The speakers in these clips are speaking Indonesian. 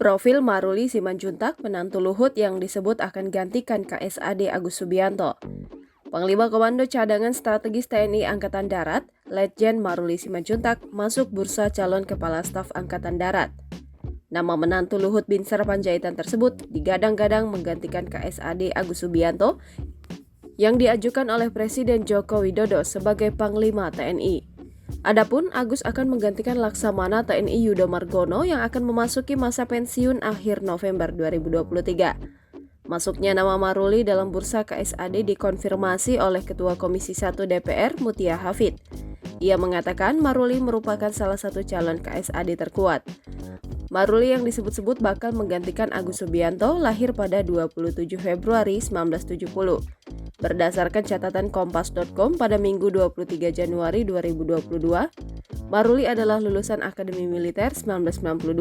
Profil Maruli Simanjuntak, menantu Luhut yang disebut akan gantikan KSAD Agus Subianto. Panglima Komando Cadangan Strategis TNI Angkatan Darat, Letjen Maruli Simanjuntak, masuk bursa calon Kepala Staf Angkatan Darat. Nama menantu Luhut Binsar Panjaitan tersebut digadang-gadang menggantikan KSAD Agus Subianto yang diajukan oleh Presiden Joko Widodo sebagai Panglima TNI. Adapun Agus akan menggantikan Laksamana TNI Yudo Margono yang akan memasuki masa pensiun akhir November 2023. Masuknya nama Maruli dalam bursa KSAD dikonfirmasi oleh Ketua Komisi 1 DPR Mutia Hafid. Ia mengatakan Maruli merupakan salah satu calon KSAD terkuat. Maruli yang disebut-sebut bakal menggantikan Agus Subianto lahir pada 27 Februari 1970. Berdasarkan catatan Kompas.com pada Minggu 23 Januari 2022, Maruli adalah lulusan Akademi Militer 1992.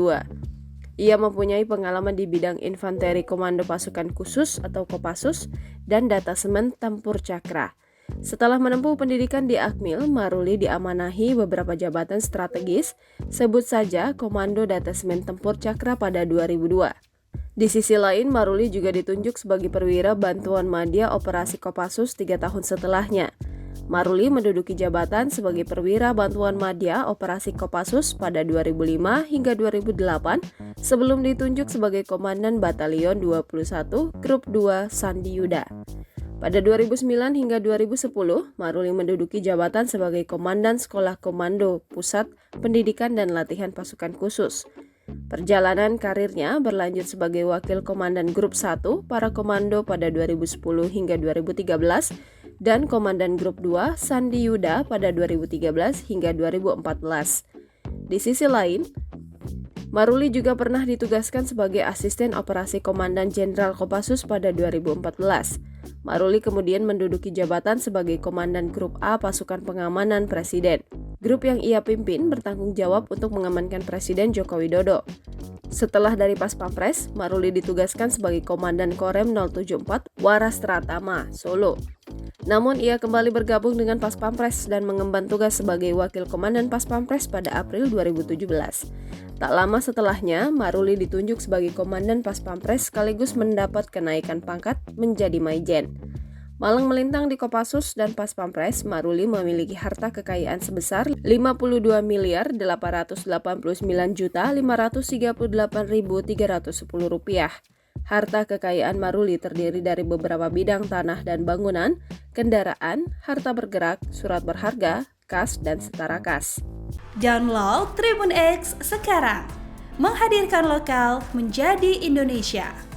Ia mempunyai pengalaman di bidang infanteri Komando Pasukan Khusus atau Kopassus dan datasemen Tempur Cakra. Setelah menempuh pendidikan di Akmil, Maruli diamanahi beberapa jabatan strategis, sebut saja Komando Datasemen Tempur Cakra pada 2002. Di sisi lain, Maruli juga ditunjuk sebagai perwira Bantuan Madya Operasi Kopassus 3 tahun setelahnya. Maruli menduduki jabatan sebagai perwira Bantuan Madya Operasi Kopassus pada 2005 hingga 2008 sebelum ditunjuk sebagai Komandan Batalion 21 Grup 2 Sandi Yuda. Pada 2009 hingga 2010, Maruli menduduki jabatan sebagai Komandan Sekolah Komando Pusat Pendidikan dan Latihan Pasukan Khusus. Perjalanan karirnya berlanjut sebagai Wakil Komandan Grup 1 para komando pada 2010 hingga 2013 dan Komandan Grup 2 Sandi Yuda pada 2013 hingga 2014. Di sisi lain, Maruli juga pernah ditugaskan sebagai Asisten Operasi Komandan Jenderal Kopassus pada 2014. Maruli kemudian menduduki jabatan sebagai Komandan Grup A Pasukan Pengamanan Presiden. Grup yang ia pimpin bertanggung jawab untuk mengamankan Presiden Joko Widodo. Setelah dari Pas Pampres, Maruli ditugaskan sebagai Komandan Korem 074 Waras Tratama, Solo. Namun ia kembali bergabung dengan Pas Pampres dan mengemban tugas sebagai Wakil Komandan Pas Pampres pada April 2017. Tak lama setelahnya, Maruli ditunjuk sebagai Komandan Pas Pampres sekaligus mendapat kenaikan pangkat menjadi Maijen. Malang melintang di Kopassus dan Pas Pampres, Maruli memiliki harta kekayaan sebesar Rp52.889.538.310. Harta kekayaan Maruli terdiri dari beberapa bidang tanah dan bangunan, kendaraan, harta bergerak, surat berharga, kas, dan setara kas. Download Tribun X sekarang, menghadirkan lokal menjadi Indonesia.